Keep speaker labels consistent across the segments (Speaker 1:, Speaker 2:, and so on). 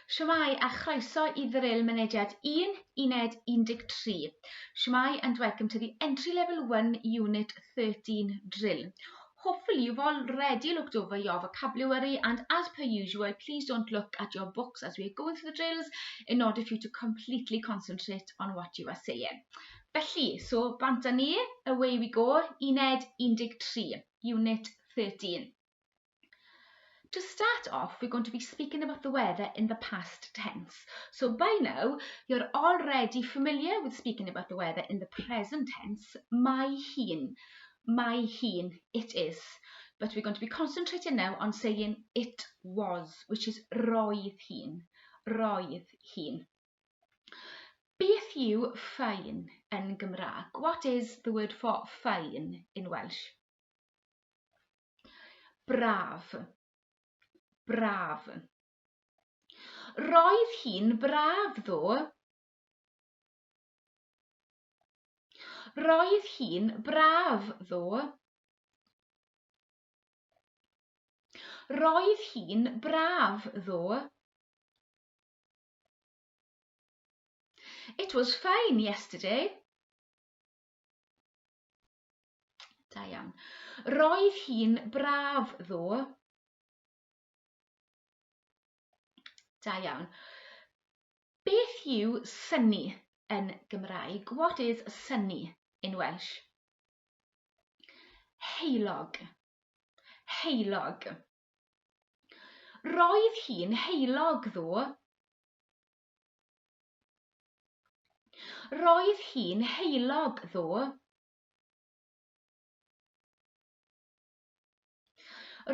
Speaker 1: Shwmai a chroeso I ddrill mynediad 1, Uned 13. Shwmai and welcome to the entry level 1 Unit 13 drill. Hopefully you've already looked over your vocabulary, and as per usual, please don't look at your books as we're going through the drills in order for you to completely concentrate on what you are saying. Felly, so bant â ni, away we go, Uned 13, Unit 13. To start off, we're going to be speaking about the weather in the past tense. So by now, you're already familiar with speaking about the weather in the present tense. My hun, it is. But we're going to be concentrating now on saying it was, which is roedd hun. Beth yw fine in Gymraeg? What is the word for fine in Welsh? Braf. Roedd hi'n braf ddo. Roedd hi'n braf ddo. Roedd hi'n braf ddo. It was fine yesterday. Da iawn. Roedd hi'n braf ddo. Da iawn. Beth yw synnu in Gymraeg? What is synnu in Welsh? Heulog. Roedd hi'n heulog ddo. Roedd hi'n heulog ddo.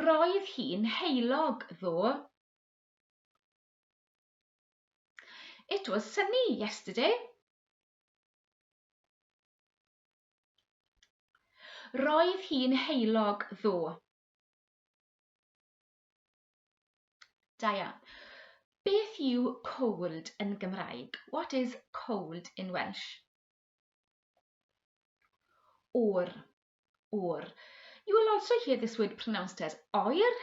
Speaker 1: Roedd hi'n heulog ddo. It was sunny yesterday. Roedd hi'n heulog ddo. Da iawn. Beth yw cold in Gymraeg? What is cold in Welsh? Oer. You will also hear this word pronounced as oer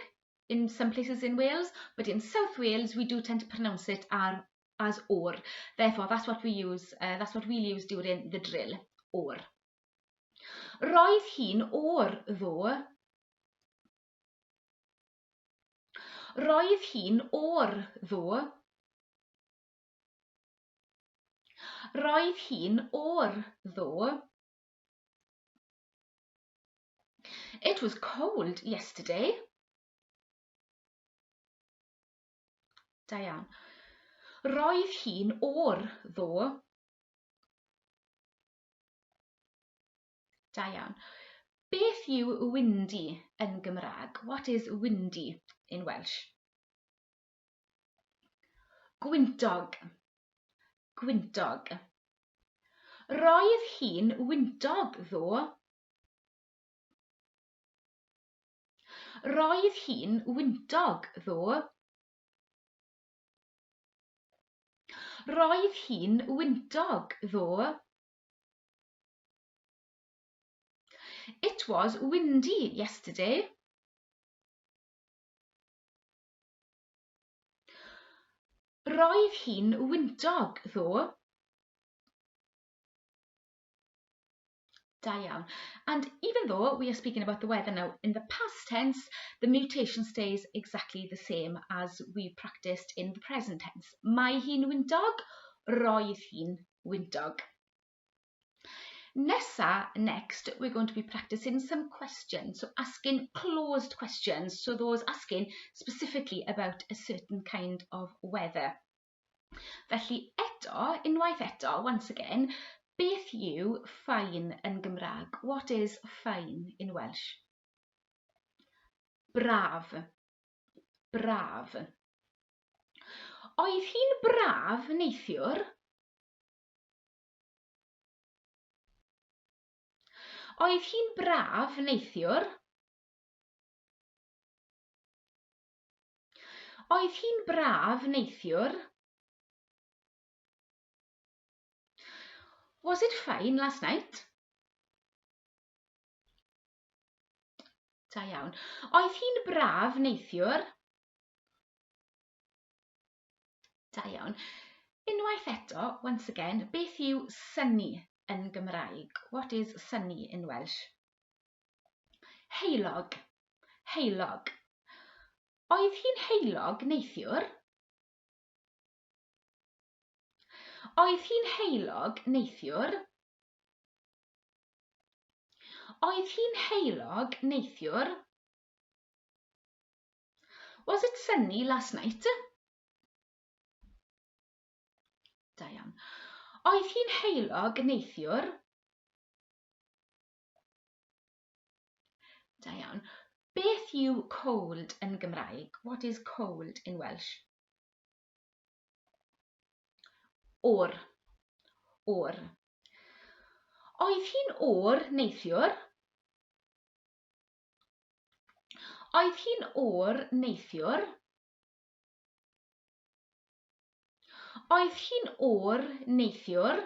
Speaker 1: in some places in Wales, but in South Wales we do tend to pronounce it as oer. Therefore, that's what we'll use during the drill. Oer. Roedd hi'n oer ddo. Roedd hi'n oer ddo. Roedd hi'n oer ddo. It was cold yesterday. Da iawn. Roedd hi'n oer ddo. Da iawn. Beth yw windy in Gymraeg? What is windy in Welsh? Gwyntog. Roedd hi'n wyntog ddo. Roedd hi'n wyntog ddo. Roedd hi'n wyntog ddo. It was windy yesterday. Roedd hi'n wyntog ddo. Da iawn. And even though we are speaking about the weather now in the past tense, the mutation stays exactly the same as we practiced in the present tense. Mae hi'n wyntog, roedd hi'n wyntog. Next, we're going to be practicing some questions, so asking closed questions, so those asking specifically about a certain kind of weather. Felly unwaith eto, once again, beth yw fine in Gymraeg? What is fine in Welsh? Braf. Oedd hi'n braf neithiwr? Oedd hi'n braf neithiwr? Oedd hi'n braf neithiwr? Was it fine last night? Da iawn. Oedd hi'n braf neithiwr? Da iawn. Unwaith eto, once again, beth yw synnu yn Gymraeg? What is synnu in Welsh? Heulog. Heulog. Oedd hi'n heulog neithiwr? Oedd hi'n heulog neithiwr? Oedd hi'n heulog neithiwr? Was it sunny last night? Da iawn. Oedd hi'n heulog neithiwr? Da iawn. Beth yw cold yn Gymraeg? What is cold in Welsh? O'r. O'r. Oedd hi'n o'r neithiwr? Oedd hi'n o'r neithiwr? Oedd hi'n o'r neithiwr?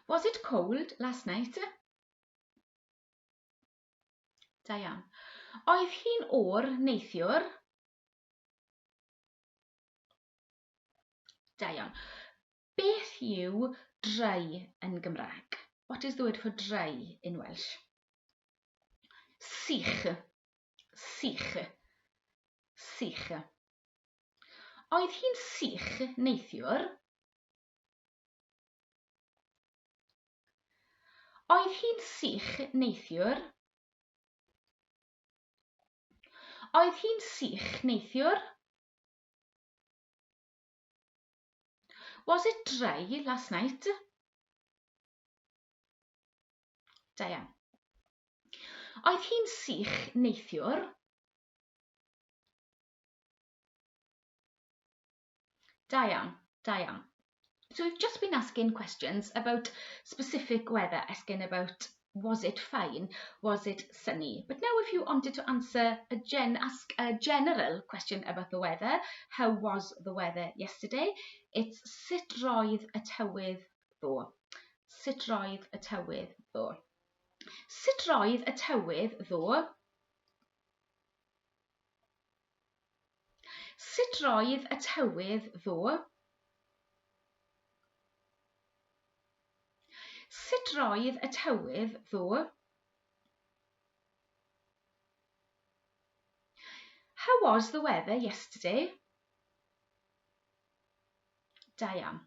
Speaker 1: Was it cold last night? Da iawn. Oedd hi'n o'r neithiwr? Da iawn. Beth yw dry yn Gymraeg? What is the word for dry in Welsh? Sych. Sych. Sych. Oedd hi'n sych neithiwr? Oedd hi'n sych neithiwr? Oedd hi'n sych neithiwr? Was it dry last night? Da iawn. Oedd hi'n sych neithiwr? Da iawn, da iawn. So we've just been asking questions about specific weather, asking about was it fine, was it sunny? But now if you wanted to answer ask a general question about the weather, how was the weather yesterday? It's sut roedd y tywydd ddo? Sut roedd y tywydd ddo? Sut roedd y tywydd ddo? Sut roedd y tywydd ddo? Sut roedd y tywydd ddo? How was the weather yesterday? Da iawn.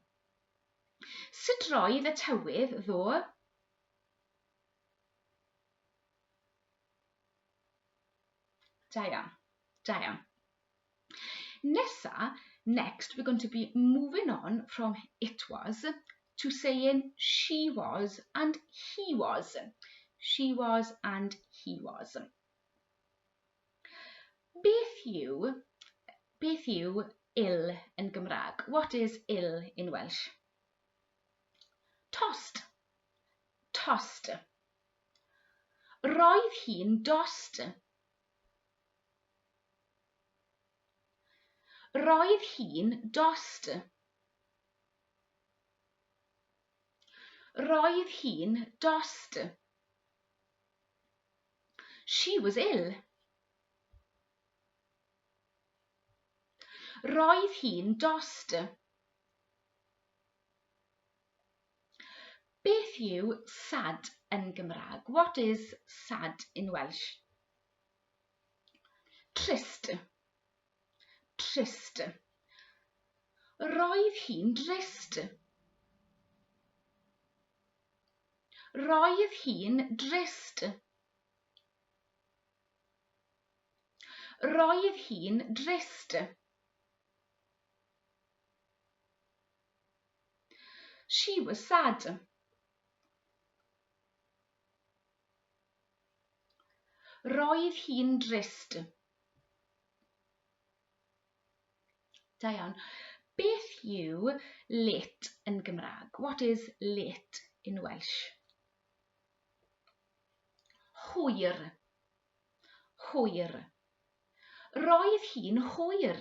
Speaker 1: Sut roedd y tywydd ddo? Da iawn. Da iawn. Next, we're going to be moving on from it was to saying she was and he was. She was and he was. Beth yw ill yn Gymraeg? What is ill in Welsh? Tost. Tost. Roedd hi'n dost. Roedd hi'n dost. Roedd hi'n dost. She was ill. Roedd hi'n dost. Beth yw sad yn Gymraeg? What is sad in Welsh? Trist. Trist. Roedd hi'n drist. Roedd hi'n drist. Roedd hi'n drist. She was sad. Roedd hi'n drist. Da iawn. Beth yw late yn Gymraeg? What is late in Welsh? Hwyr. Hwyr. Roedd hi'n hwyr.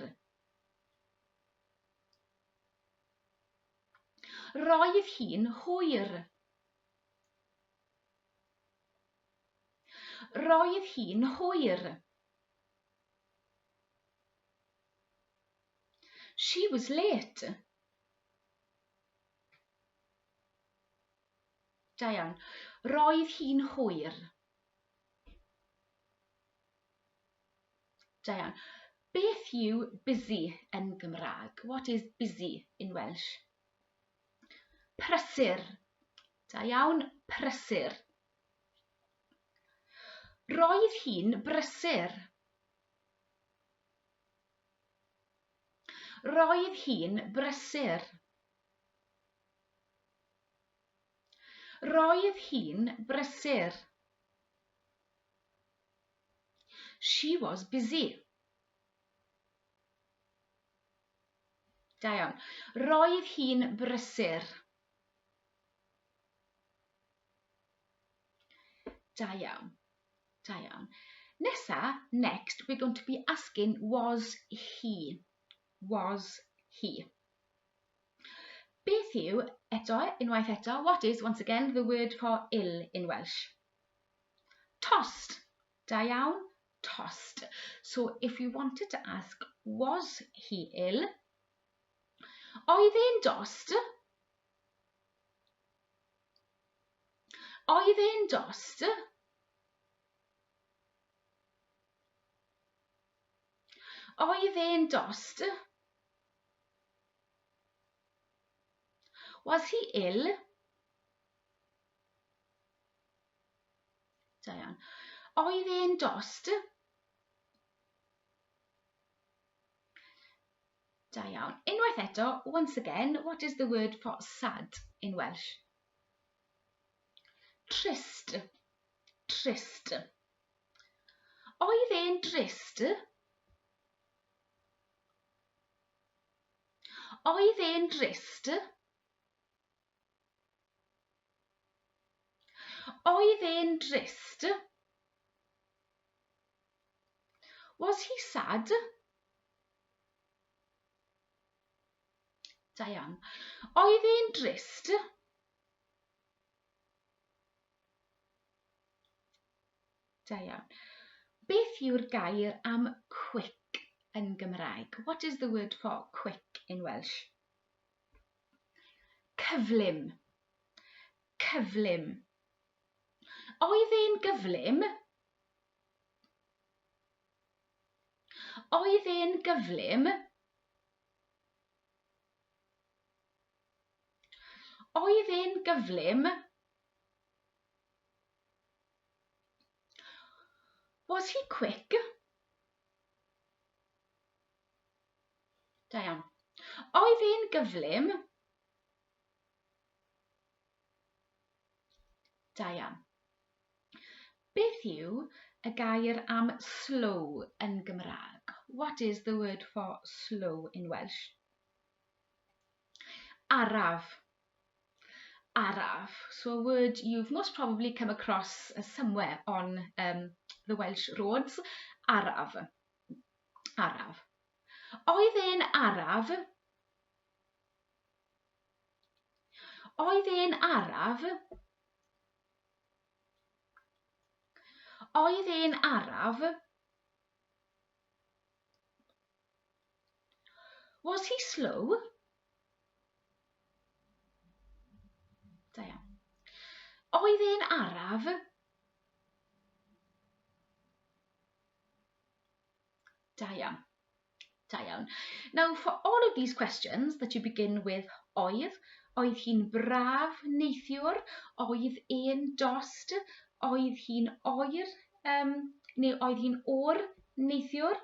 Speaker 1: Roedd hi'n hwyr. Roedd hi'n hwyr. She was late. Da iawn. Roedd hi'n hwyr. Da iawn. Beth yw busy yn Gymraeg? What is busy in Welsh? Prysur. Da iawn, prysur. Roedd hi'n brysur. Roedd hi'n brysur. Roedd hi'n brysur. She was busy. Da iawn. Roedd hi'n brysur. Da iawn. Da iawn. Next, we're going to be asking, was he? Was he? Beth yw, unwaith eto, what is, once again, the word for ill in Welsh? Tost. Da iawn, tost. So if you wanted to ask, was he ill? Oedd e'n dost? Oedd e'n dost? Oedd e'n dost? Was he ill? Da iawn. Oedd e'n dost? Da iawn. Unwaith eto, once again, what is the word for sad in Welsh? Trist. Trist. Oedd e'n trist? Oedd e'n trist? Oedd e'n trist? Was he sad? Da iawn. Oedd e'n trist? Da iawn. Beth yw'r gair am quick yn Gymraeg? What is the word for quick in Welsh? Cyflym. Cyflym. Oedd e'n gyflym? Oedd e'n gyflym? Oedd e'n gyflym? Was he quick? Da iawn. Oedd e'n gyflym? Da iawn. Beth yw y gair am slow yn Gymraeg? What is the word for slow in Welsh? Araf. Araf. So a word you've most probably come across somewhere on the Welsh roads. Araf. Araf. Oedd e'n araf? Oedd e'n araf? Oedd e'n araf? Was he slow? Da iawn. Oedd e'n araf? Da iawn. Da iawn. Now, for all of these questions that you begin with oedd hi'n braf neithiwr, oedd e'n dost, oedd hi'n oer, neu oedd hi'n o'r neithiwr,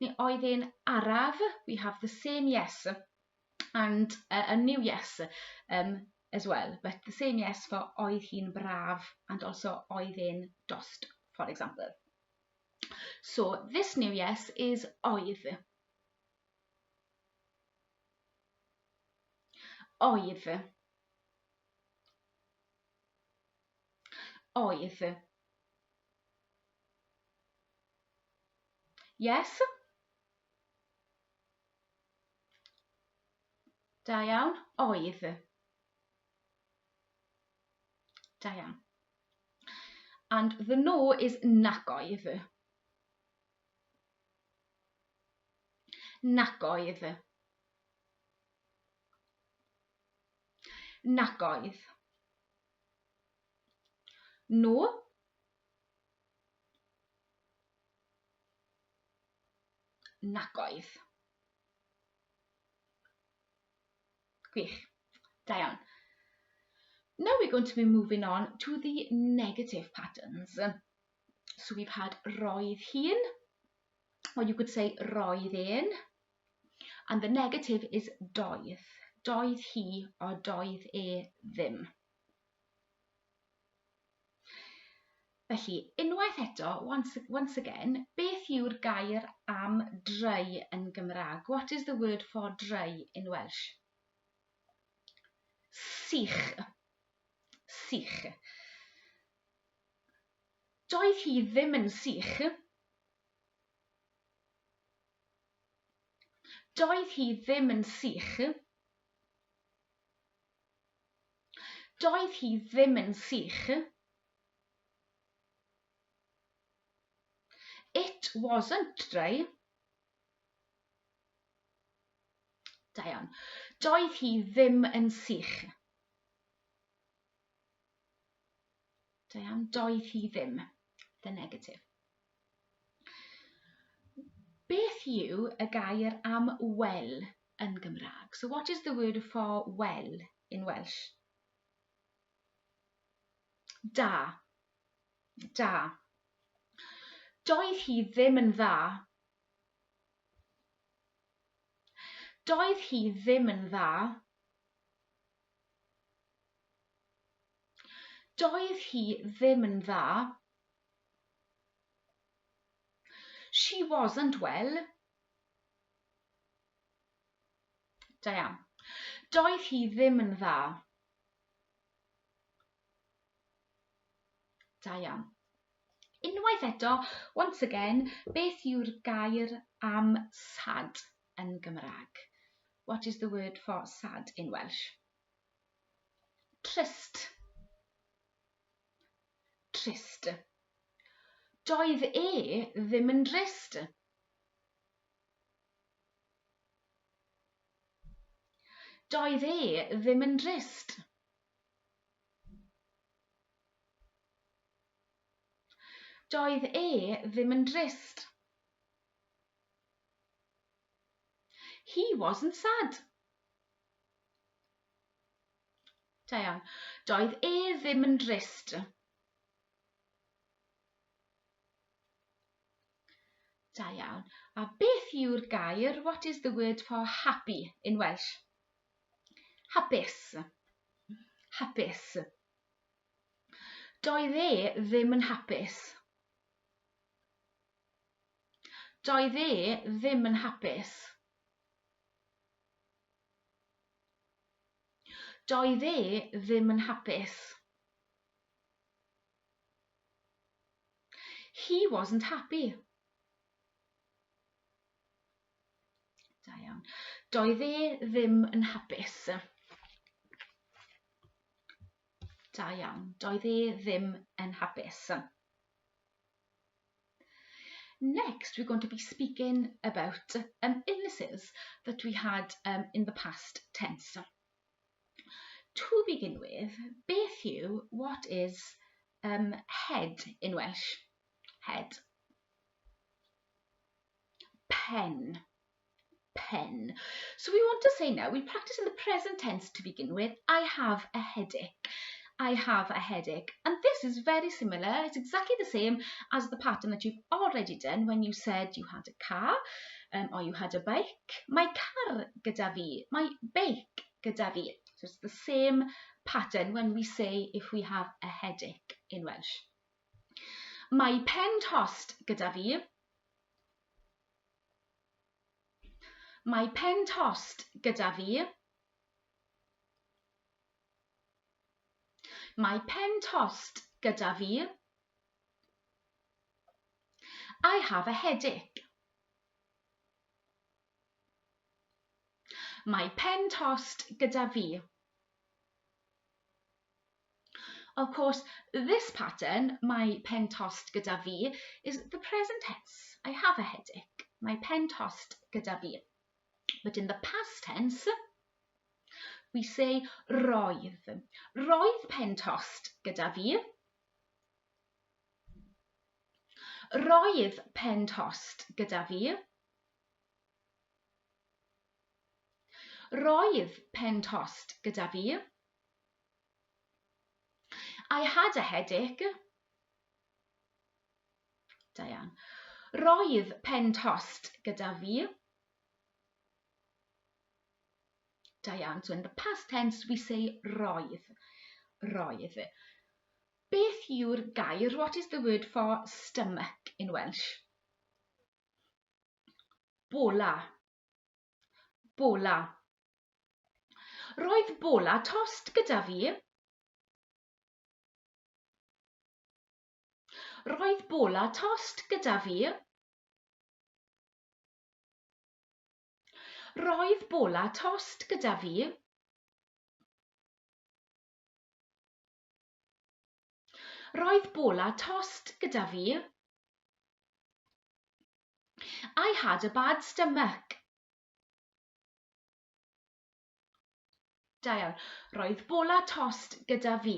Speaker 1: neu oedd e'n araf, we have the same yes and a new yes as well, but the same yes for oedd hi'n braf and also oedd e'n dost, for example. So this new yes is oedd. Oedd. Oedd. Yes? Da iawn. Oedd. Da iawn. And the no is nac oedd. Nac oedd. Nac oedd. No. Nac oedd. Gwych. Da iawn. Now we're going to be moving on to the negative patterns. So we've had roedd hi'n, or you could say roedd e'n, and the negative is doedd. Doedd hi or doedd e ddim. Felly, unwaith eto, once again, beth yw'r gair am dreu yn Gymraeg? What is the word for dreu in Welsh? Sych. Sych. Doedd hi ddim yn sych. Doedd hi ddim yn sych. Doedd hi ddim yn sych. It wasn't dry. Da iawn. Doedd hi ddim yn sych. Da iawn. Doedd hi ddim. The negative. Beth yw y gair am wel yn Gymraeg? So what is the word for well in Welsh? Da. Da. Doedd hi ddim yn dda. Doedd hi ddim yn dda. Doedd hi ddim yn dda. She wasn't well. Da iawn. Doedd hi ddim yn dda. Da iawn. Unwaith eto, once again, beth yw'r gair am sad yn Gymraeg? What is the word for sad in Welsh? Trist. Trist. Doedd e ddim yn drist. Doedd e ddim yn drist. Doedd e ddim yn drist. He wasn't sad. Da iawn. Doedd e ddim yn drist. Da iawn. A beth yw'r gair? What is the word for happy in Welsh? Hapus. Hapus. Doedd e ddim yn hapus. Doedd e ddim yn hapus. Doedd e ddim yn hapus. He wasn't happy. Da iawn. Doedd e ddim yn hapus. Da iawn. Doedd e ddim yn hapus. Next, we're going to be speaking about illnesses that we had in the past tense. To begin with, beth yw, what is head in Welsh? Head. Pen. Pen. So we want to say now, we practice in the present tense to begin with. I have a headache. I have a headache. And this is very similar. It's exactly the same as the pattern that you've already done when you said you had a car or you had a bike. Mae car gyda fi. Mae bike gyda fi. So it's the same pattern when we say if we have a headache in Welsh. Mae pen tost gyda fi. Mae pen tost gyda fi. Mae pen tost gyda fi. I have a headache. Mae pen tost gyda fi. Of course, this pattern, mae pen tost gyda fi, is the present tense. I have a headache. Mae pen tost gyda fi. But in the past tense, we say roedd. Roedd pen tost gyda fi. Roedd pen tost gyda fi. Roedd pen tost gyda fi. I had a headache. Da iawn. Roedd pen tost gyda fi. Da iawn. So in the past tense we say roedd. Roedd. Beth yw'r gair? What is the word for stomach in Welsh? Bola. Bola. Roedd bola tost gyda fi. Roedd bola tost gyda fi. Roedd bola tost gyda fi. Roedd bola tost gyda fi. I had a bad stomach. Da iawn. Roedd bola tost gyda fi.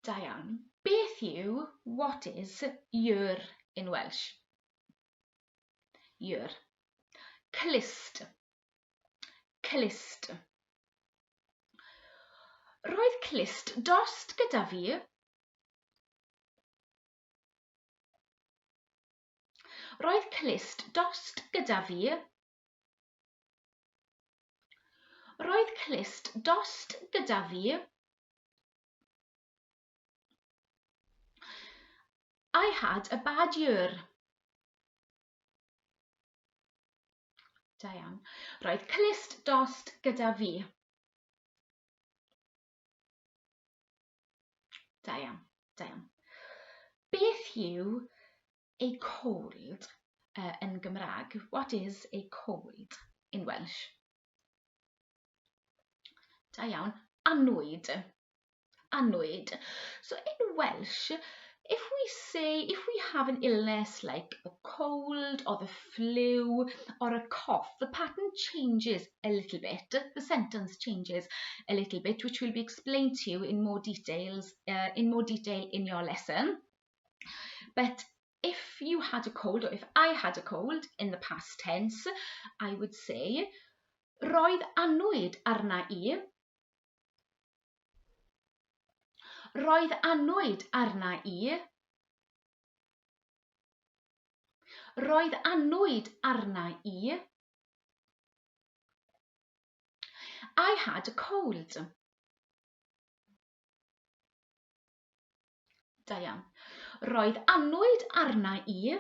Speaker 1: Da iawn. Beth yw, what is, year in Welsh? Year. Clust. Clust. Roedd clust dost gyda fi. Roedd clust dost gyda fi. Roedd clust dost gyda fi. I had a bad year. Da iawn. Roedd clust dost gyda fi. Da iawn. Da iawn. Beth yw a cold yn Gymraeg? What is a cold in Welsh? Da iawn. Annwyd. Annwyd. So in Welsh, if we have an illness like a cold or the flu or a cough, the pattern changes a little bit. The sentence changes a little bit, which will be explained to you in more detail in your lesson. But if you had a cold, or if I had a cold in the past tense, I would say, roedd annwyd arna I. Roedd annwyd arna I. Roedd annwyd arna I. I had a cold. Da iawn. Roedd annwyd arna I.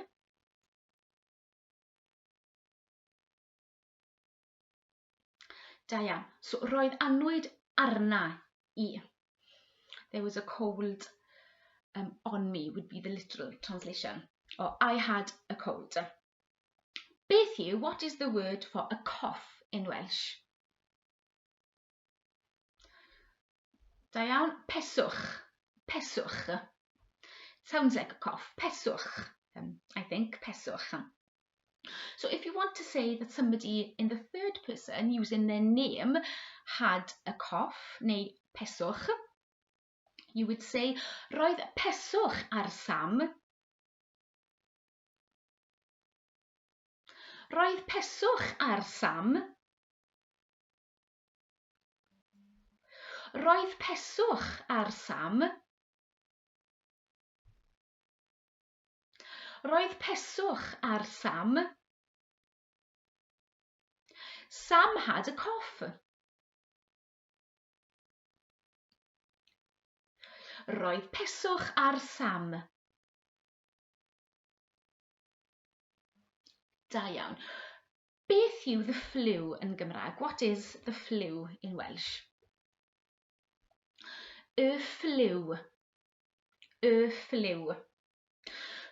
Speaker 1: Da iawn. So roedd annwyd arna I. There was a cold on me would be the literal translation. Or I had a cold. Beth yw, what is the word for a cough in Welsh? Da iawn. Peswch. Peswch. Sounds like a cough. Peswch. I think peswch. So if you want to say that somebody in the third person using their name had a cough, neu peswch, you would say, roedd peswch ar Sam. Roedd peswch ar Sam. Roedd peswch ar Sam. Roedd peswch ar Sam. Sam had a cough. Roedd peswch ar Sam. Da iawn. Beth yw the flu yn Gymraeg? What is the flu in Welsh? Y flu. Y flu.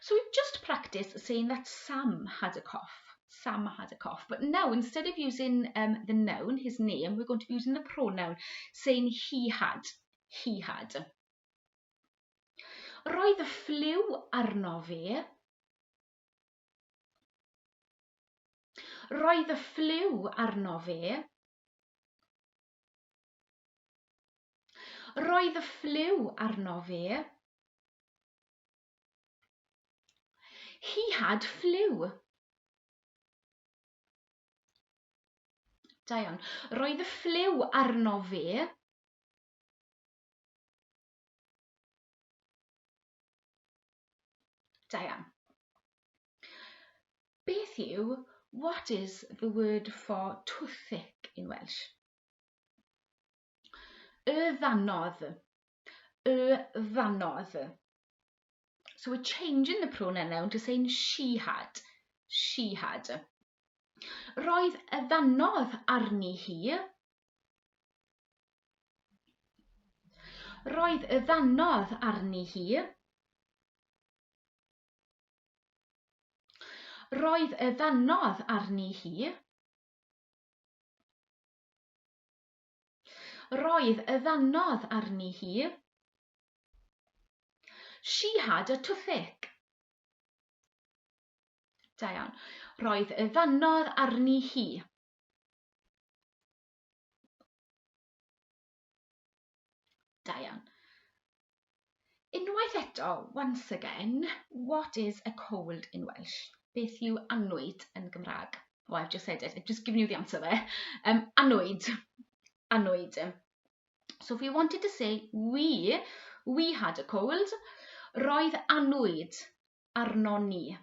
Speaker 1: So we've just practiced saying that Sam had a cough. Sam had a cough. But now, instead of using the noun, his name, we're going to be using the pronoun, saying he had. He had. Roedd y flu arno fe. Roedd y ffliw arno fe. Roedd y ffliw arno fe. He had flew. Da iawn. Roedd y ffliw arno fe. Da iawn. Beth yw, what is the word for toothache in Welsh? Y ddanodd. Y ddanodd. So we're changing the pronoun now to saying she had. She had. Roedd y ddanodd arni hi. Roedd y ddanodd arni hi. Roedd y ddanodd arni hi. Roedd y ddanodd arni hi. She had a toothache. Da iawn. Roedd y ddanodd arni hi. Da iawn. Unwaith eto, once again, what is a cold in Welsh? Beth yw annwyd yn Gymraeg? Oh, I've just said it. I've just given you the answer there. Annwyd. Annwyd. So if we wanted to say we had a cold, roedd annwyd arno ni.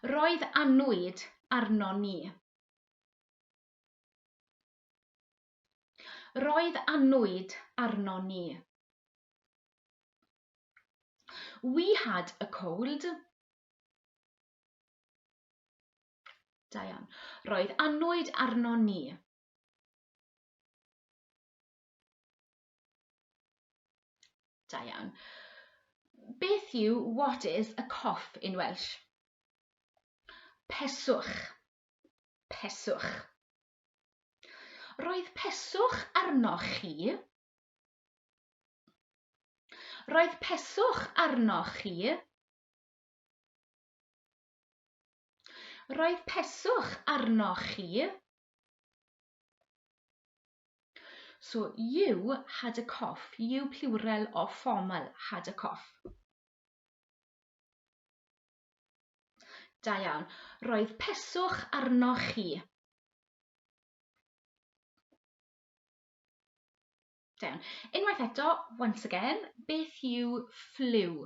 Speaker 1: Roedd annwyd arno ni. Roedd annwyd arno ni. We had a cold. Da iawn. Roedd annwyd arno ni. Da iawn. Beth yw what is a cough in Welsh? Peswch. Peswch. Roedd peswch arno chi. Roedd peswch arno chi. Roedd peswch arno chi. So you had a cough. You plural or formal had a cough. Da iawn. Roedd peswch arno chi. Da iawn. Unwaith eto, once again, beth yw flew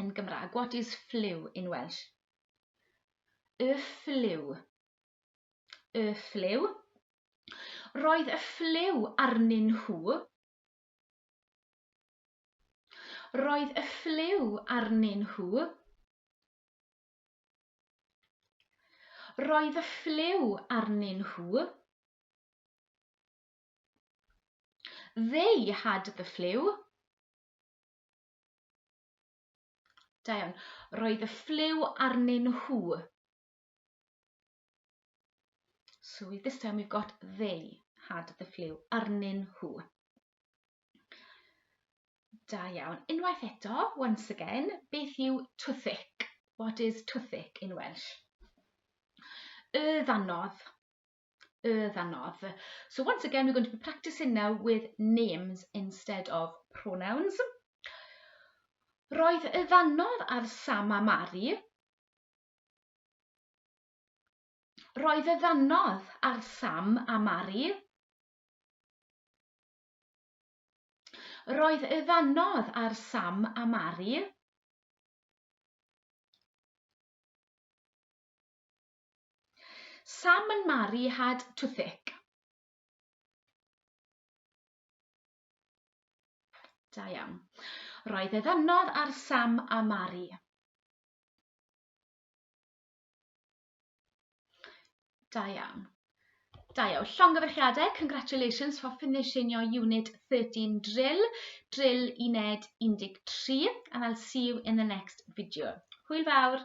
Speaker 1: yn Gymraeg? What is flew in Welsh? Y ffliw. Y ffliw. Roedd y ffliw arnyn nhw. Roedd y ffliw arnyn nhw. Roedd y ffliw arnyn nhw. They had the flu. Da iawn. Roedd y ffliw arnyn nhw. So this time we've got they had the flu. Arnyn nhw. Da iawn. Unwaith eto, once again, beth yw toothache? What is toothache in Welsh? Y ddanodd. Y ddanodd. So once again, we're going to be practicing now with names instead of pronouns. Roedd y ddanodd ar Sam a Mari. Roedd y ddanodd ar Sam a Mari. Roedd y ddanodd ar Sam a Mari. Sam and Mari had toothache. Da iawn. Roedd y ddanodd ar Sam a Mari. Da iawn. Da iawn. Llongyfarchiadau, congratulations for finishing your Unit 13 drill, drill Uned 13, and I'll see you in the next video. Hwyl fawr!